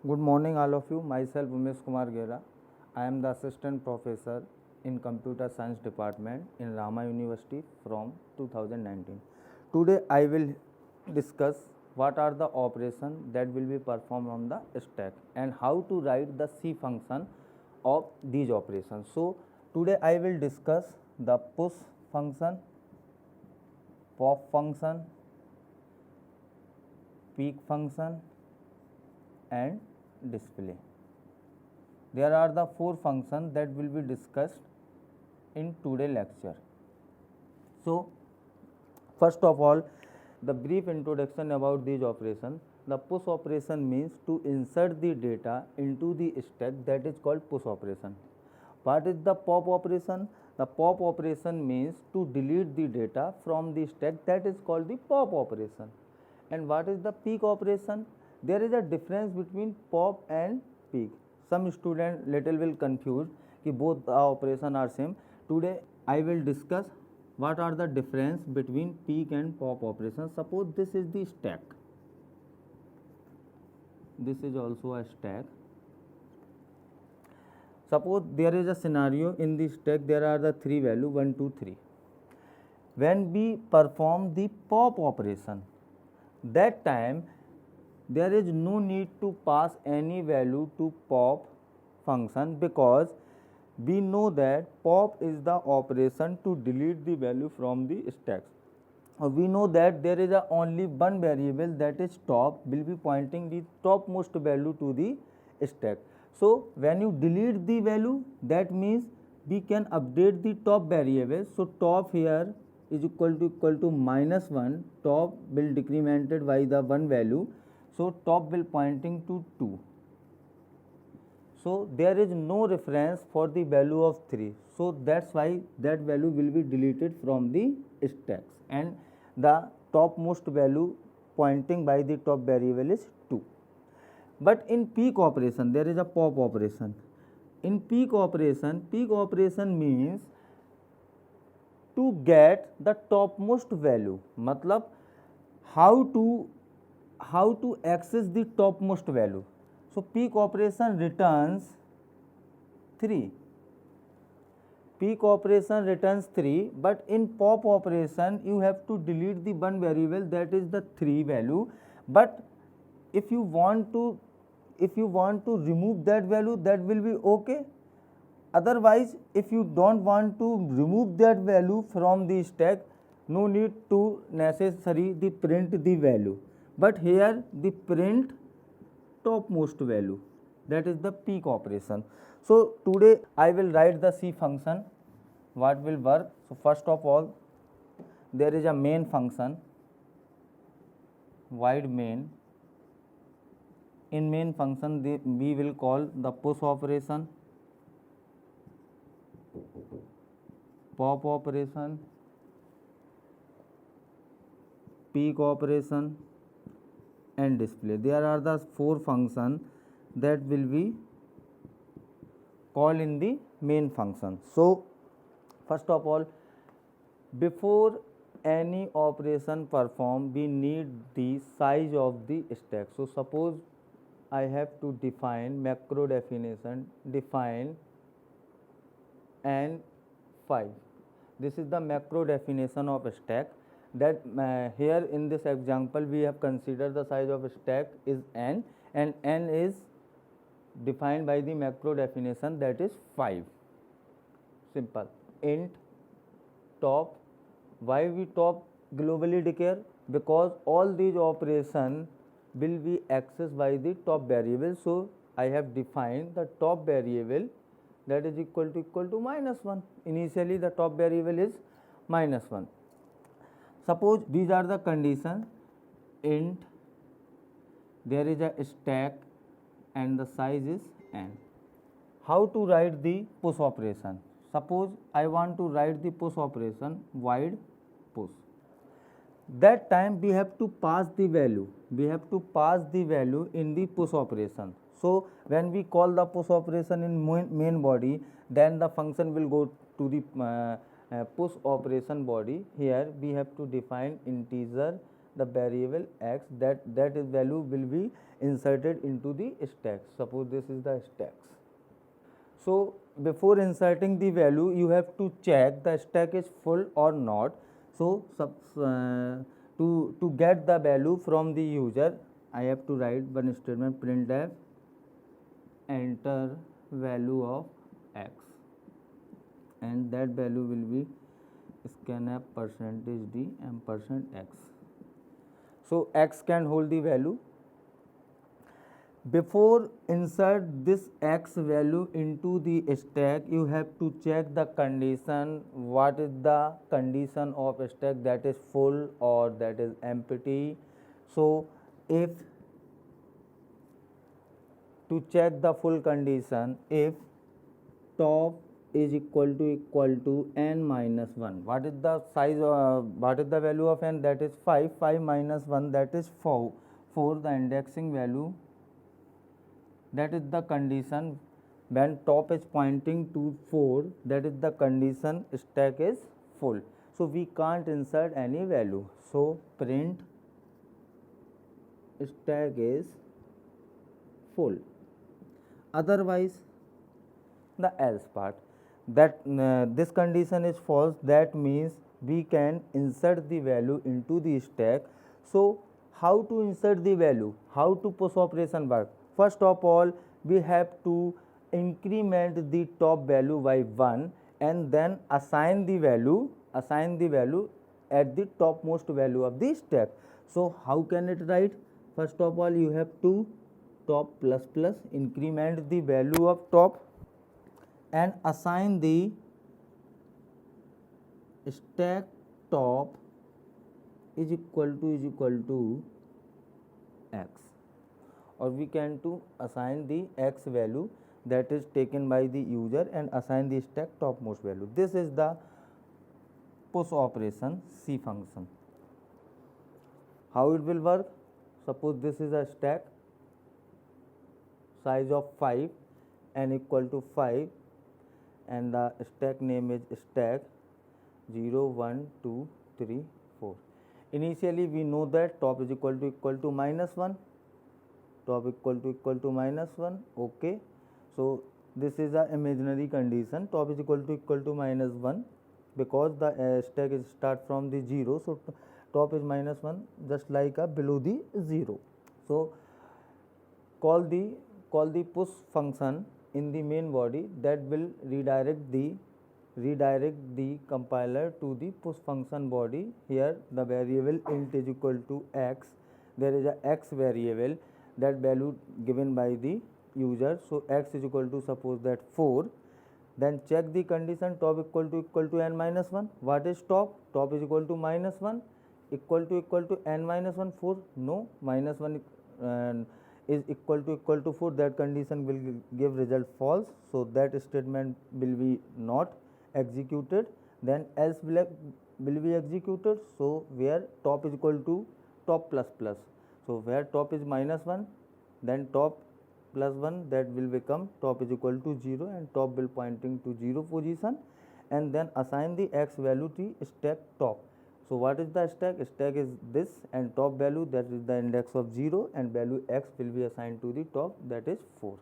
Good morning, all of you. Myself, Umesh Kumar Gera. I am the assistant professor in Computer Science Department in Rama University from 2019. Today, I will discuss what are the operations that will be performed on the stack and how to write the C function of these operations. So, today I will discuss the push function, pop function, peek function and display. There are the four functions that will be discussed in today's lecture. So, first of all, the brief introduction about these operations. The push operation means to insert the data into the stack, that is called push operation. What is the pop operation? The pop operation means to delete the data from the stack, that is called the pop operation. And what is the peek operation? There is a difference between pop and peek. Some student little will confused कि both the operation are same. Today I will discuss what are the difference between peek and pop operation. Suppose this is the stack. This is also a stack. Suppose there is a scenario in the stack, there are the three value 1, 2, 3. When we perform the pop operation, that time there is no need to pass any value to pop function, because we know that pop is the operation to delete the value from the stack. We know that there is only one variable, that is top, will be pointing the topmost value to the stack. So, when you delete the value, that means we can update the top variable. So, top here is equal to -1, top will decremented by the one value. So, top will pointing to 2. So, there is no reference for the value of 3. So, that is why that value will be deleted from the stacks, and the topmost value pointing by the top variable is 2. But in peek operation, there is a pop operation. In peek operation means to get the topmost value. मतलब how to access the topmost value. So, peek operation returns 3. Peek operation returns 3, but in pop operation you have to delete the one variable, that is the 3 value. But if you want to remove that value, that will be okay. Otherwise, if you don't want to remove that value from the stack, no need to necessary the print the value. But here the print topmost value, that is the peek operation. So, today I will write the C function, what will work. So, first of all, there is a main function, void main. In main function we will call the push operation, pop operation, peek operation and display. There are the four functions that will be called in the main function. So, first of all, before any operation perform, we need the size of the stack. So, suppose I have to define macro definition, define n5. This is the macro definition of a stack. That here in this example we have considered the size of a stack is n, and n is defined by the macro definition, that is 5. Simple. Int top. Why we top globally declare? Because all these operations will be accessed by the top variable. So, I have defined the top variable, that is equal to -1. Initially the top variable is -1. Suppose these are the conditions, int, there is a stack and the size is n. How to write the push operation? Suppose I want to write the push operation, void push. That time we have to pass the value. We have to pass the value in the push operation. So, when we call the push operation in main body, then the function will go to the push operation body. Here we have to define integer, the variable x, that is value will be inserted into the stack. Suppose this is the stacks. So before inserting the value, you have to check the stack is full or not. So to get the value from the user, I have to write one statement, printf enter value of x, and that value will be scanf %d and %x. So x can hold the value. Before insert this x value into the stack, you have to check the condition. What is the condition of stack, that is full or that is empty. So if to check the full condition, if top is equal to n minus 1, what is the size, what is the value of n, that is 5, 5 minus 1, that is 4, the indexing value, that is the condition. When top is pointing to 4, that is the condition stack is full. So we can't insert any value. So print stack is full. Otherwise, the else part, that this condition is false, that means we can insert the value into the stack. So how to insert the value, how to push operation work? First of all, we have to increment the top value by 1 and then assign the value at the topmost value of the stack. So how can it write? First of all, you have to top plus plus, increment the value of top and assign the stack top is equal to x, or we can to assign the x value that is taken by the user and assign the stack topmost value. This is the push operation C function. How it will work? Suppose this is a stack, size of 5, n equal to 5, and the stack name is stack 0, 1, 2, 3, 4. Initially we know that top is equal to minus 1, top equal to minus 1. Okay. So this is a imaginary condition, top is equal to minus 1, because the stack is start from the 0. So top is minus 1, just like below the 0. So call the push function in the main body, that will redirect the compiler to the push function body. Here the variable int is equal to x, there is a x variable, that value given by the user. So x is equal to, suppose that 4, then check the condition, top equal to n minus 1. What is top? Top is equal to minus 1, equal to n minus 1, 4. No, minus 1 is equal to 4, that condition will give result false. So that statement will be not executed, then else will be executed. So where top is equal to top plus plus, so where top is minus 1, then top plus 1, that will become top is equal to 0, and top will pointing to 0 position, and then assign the x value to stack top. So what is the stack? Stack is this, and top value, that is the index of 0, and value x will be assigned to the top, that is 4.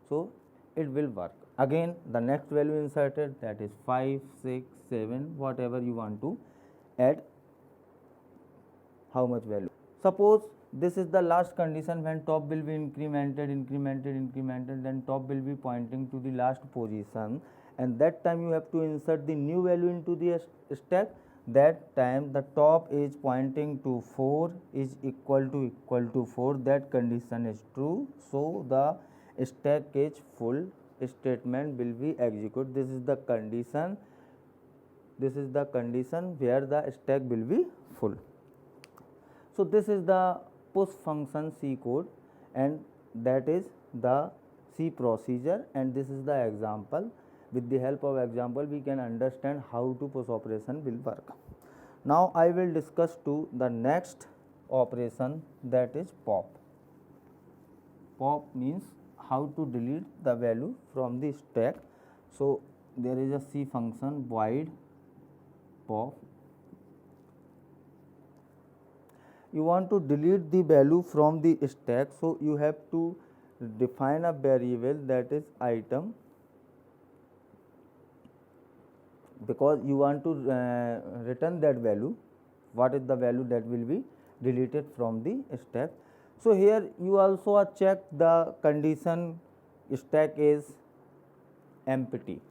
So it will work. Again the next value inserted, that is 5, 6, 7, whatever you want to add, how much value. Suppose this is the last condition, when top will be incremented, then top will be pointing to the last position, and that time you have to insert the new value into the stack. That time the top is pointing to 4 is equal to 4, that condition is true. So the stack is full, statement will be executed. This is the condition where the stack will be full. So this is the push function C code, and that is the C procedure, and this is the example. With the help of example, we can understand how to push operation will work. Now I will discuss to the next operation, that is pop. Pop means how to delete the value from the stack. So there is a C function, void pop. you want to delete the value from the stack, so you have to define a variable that is item, because you want to return that value, what is the value that will be deleted from the stack. So here you also check the condition stack is empty.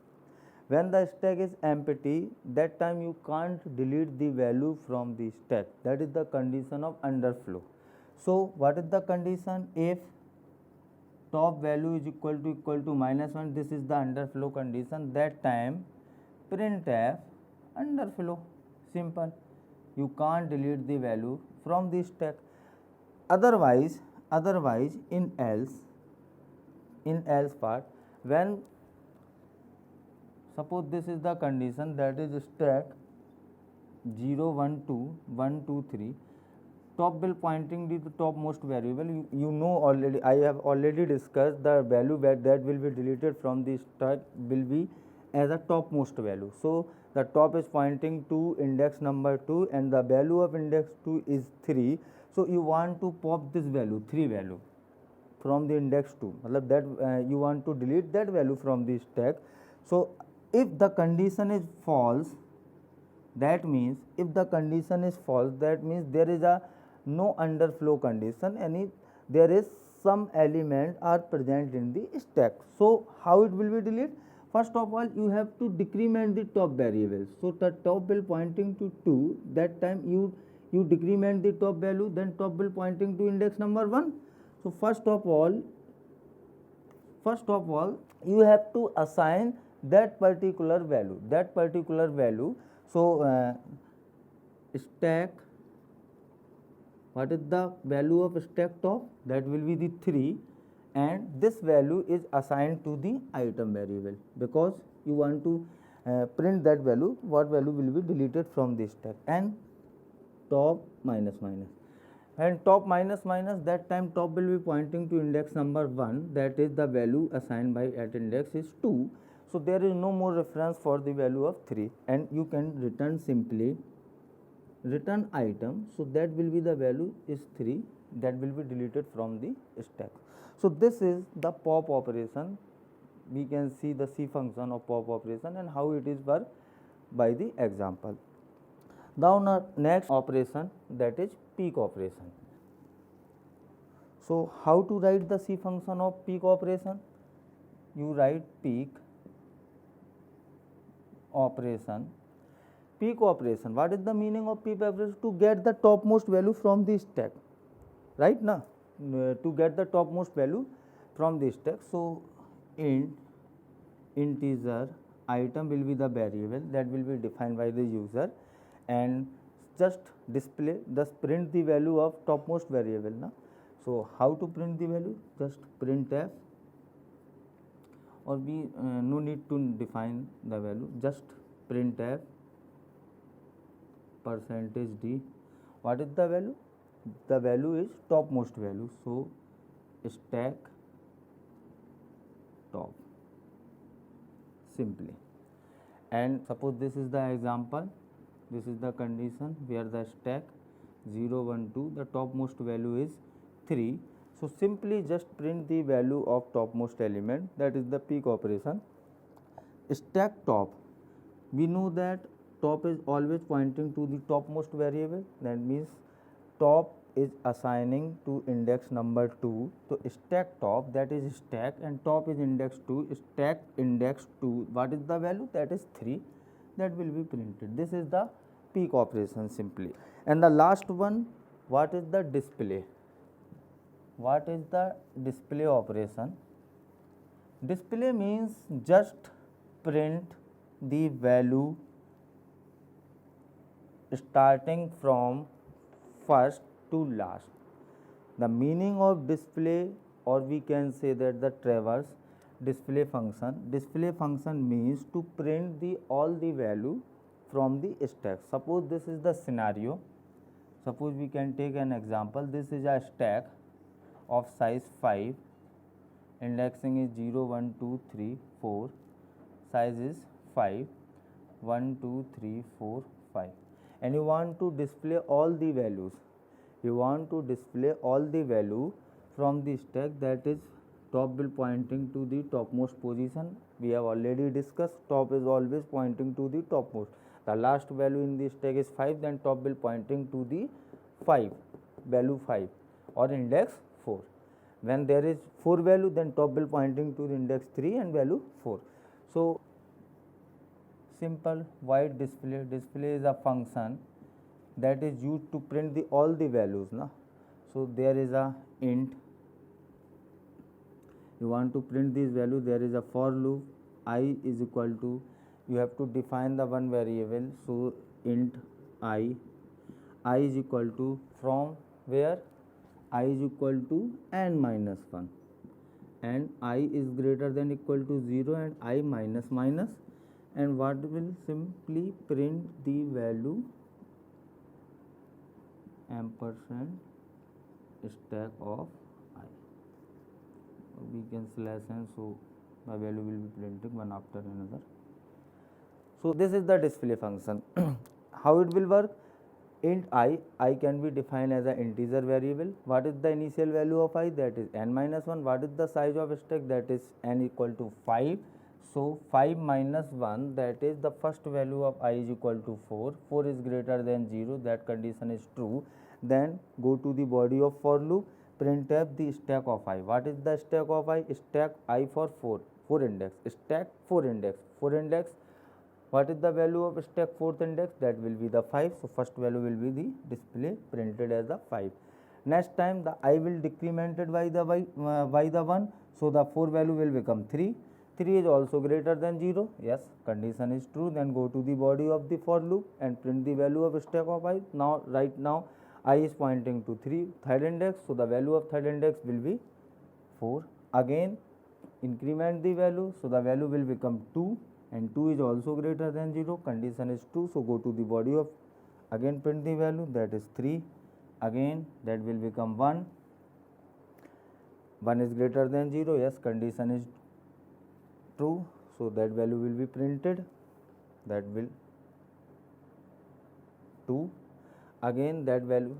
When the stack is empty, that time you can't delete the value from the stack, that is the condition of underflow. So what is the condition? If top value is equal to -1, this is the underflow condition, that time printf underflow, simple, you can't delete the value from the stack. Otherwise in else part, when suppose this is the condition, that is stack 0 1 2 1 2 3, top will pointing to the topmost variable, you know already, I have already discussed the value that will be deleted from the stack will be as a topmost value. So the top is pointing to index number 2 and the value of index 2 is 3. So you want to pop this value 3 value from the index 2, matlab that you want to delete that value from the stack. So if the condition is false, that means if the condition is false, that means there is a no underflow condition, and there is some element are present in the stack. So how it will be deleted? First of all, you have to decrement the top variable. So the top will pointing to 2, that time you decrement the top value, then top will pointing to index number 1. So first of all you have to assign that particular value. So stack, what is the value of stack top? That will be the 3, and this value is assigned to the item variable, because you want to print that value, what value will be deleted from the stack, and top minus, and top minus, that time top will be pointing to index number 1, that is the value assigned by at index is 2. So there is no more reference for the value of 3, and you can return simply return item, so that will be the value is 3, that will be deleted from the stack. So this is the pop operation. We can see the C function of pop operation and how it is worked by the example. Now next operation, that is peek operation. So how to write the C function of peek operation? You write peek operation. Peek operation, what is the meaning of peek operation? To get the topmost value from the stack, right now, to get the topmost value from the stack. So int integer item will be the variable that will be defined by the user, and just display, just print the value of topmost variable now. So how to print the value? Just printf, or we no need to define the value, just printf %d. What is the value? The value is topmost value, so stack top, simply. And suppose this is the example, this is the condition where the stack 0 1 2, the topmost value is 3. So simply just print the value of topmost element, that is the peek operation. Stack top, we know that top is always pointing to the topmost variable, that means top is assigning to index number 2. So stack top, that is stack, and top is index 2, stack index 2, what is the value? That is 3, that will be printed. This is the peek operation simply. And the last one, what is the display? What is the display operation? Display means just print the value starting from first to last. The meaning of display, or we can say that the traverse display function means to print the all the value from the stack. Suppose this is the scenario, suppose we can take an example, this is a stack of size 5, indexing is 0 1 2 3 4, size is 5, 1 2 3 4 5, and you want to display all the values You want to display all the value from the stack, that is top will pointing to the topmost position. We have already discussed top is always pointing to the topmost. The last value in the stack is 5, then top will pointing to the 5, value 5 or index 4. When there is 4 value, then top will pointing to the index 3 and value 4. So simple void display. Display is a function that is used to print the all the values na. So there is a int, you want to print this value, there is a for loop, I is equal to, you have to define the one variable. So int I is equal to from where, I is equal to n minus 1 and I is greater than equal to 0 and I minus minus, and what will simply print the value ampersand stack of I. We can slash n, so the value will be printing one after another. So this is the display function. How it will work? Int I can be defined as an integer variable. What is the initial value of I? That is n minus 1. What is the size of stack? That is n equal to 5. So 5 minus 1, that is the first value of I is equal to 4. 4 is greater than 0, that condition is true. Then go to the body of for loop, printf the stack of I. What is the stack of I? Stack I for 4 index, stack 4 index, 4 index. What is the value of stack 4th index? That will be the 5. So first value will be the display printed as the 5. Next time the I will decremented by the 1. So the 4 value will become 3. 3 is also greater than 0. Yes, condition is true. Then go to the body of the for loop and print the value of stack of I. Now right now I is pointing to 3, third index. So the value of third index will be 4. Again increment the value. So the value will become 2. And 2 is also greater than 0, condition is true. So go to the body of, again print the value, that is 3, again that will become 1, 1 is greater than 0, yes, condition is true. So that value will be printed, that will 2, again that value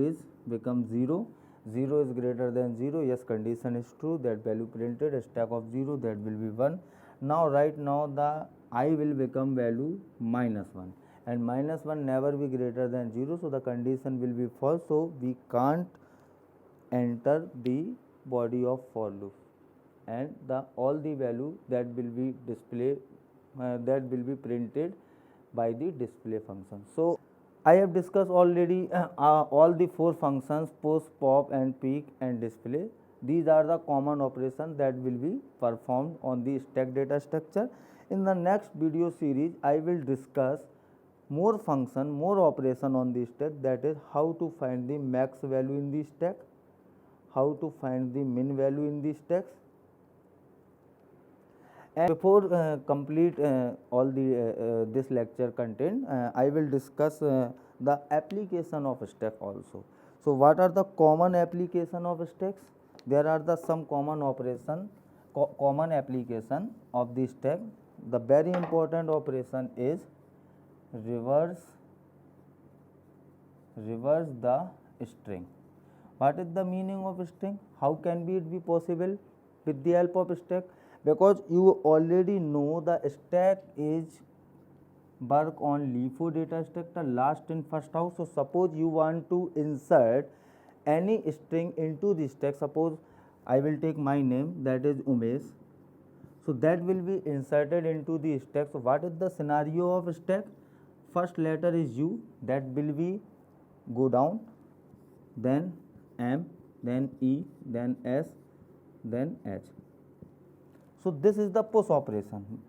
is become 0, 0 is greater than 0, yes, condition is true, that value printed, a stack of 0, that will be 1. Now right now the I will become value minus 1 and minus 1 never be greater than 0, so the condition will be false, so we can't enter the body of for loop, and all the value that will be displayed, that will be printed by the display function. So I have discussed already all the 4 functions, post, pop and peek and display. These are the common operations that will be performed on the stack data structure. In the next video series, I will discuss more function, more operation on the stack, that is how to find the max value in the stack, how to find the min value in the stacks. And before complete all the this lecture content, I will discuss the application of stack also. So what are the common application of stacks? There are the some common operation, common application of the stack. The very important operation is reverse the string. What is the meaning of string? How can it be possible with the help of stack? Because you already know the stack is work on LIFO data structure, last in first out. So suppose you want to insert any string into the stack, suppose I will take my name, that is Umesh, so that will be inserted into the stack. So what is the scenario of stack? First letter is U, that will be go down, then M, then E, then S, then H. So this is the push operation.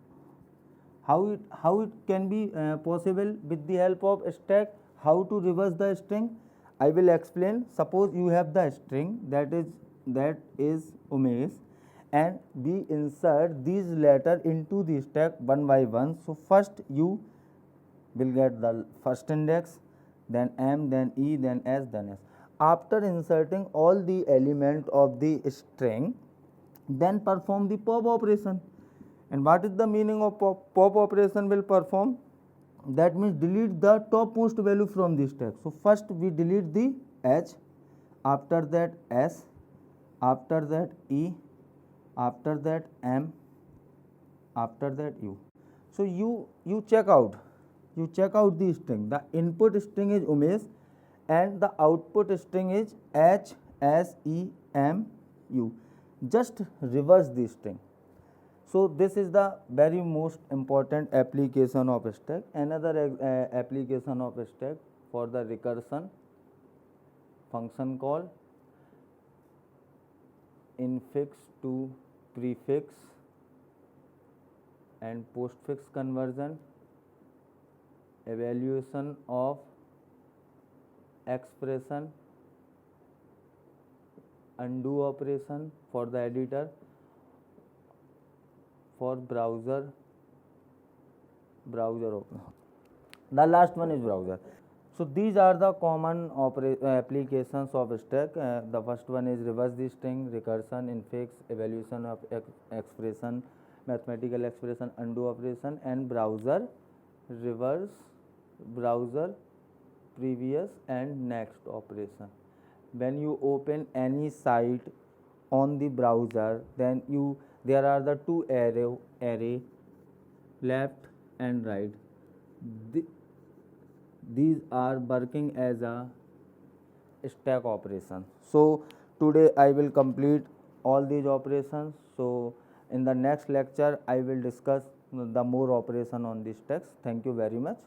How it can be possible with the help of stack? How to reverse the string? I will explain. Suppose you have the string that is Umesh, and we insert these letters into the stack one by one. So first you will get the first index, then M, then E, then S, then S. After inserting all the element of the string, then perform the pop operation. And what is the meaning of pop operation will perform? that means delete the topmost value from this stack. So first we delete the H, after that S, after that E, after that M, after that U. So you check out the string. The input string is Umesh and the output string is H S E M U. Just reverse the string. So this is the very most important application of stack. Another application of stack for the recursion function call infix to prefix and postfix conversion, evaluation of expression, undo operation for the editor, for browser open. The last one is browser. So these are the common applications of stack. The first one is reverse the string, recursion, infix, evaluation of expression, mathematical expression, undo operation, and browser, reverse, browser, previous and next operation. When you open any site on the browser, then there are the two array left and right. These are working as a stack operation. So today I will complete all these operations. So in the next lecture I will discuss the more operation on these stacks. Thank you very much.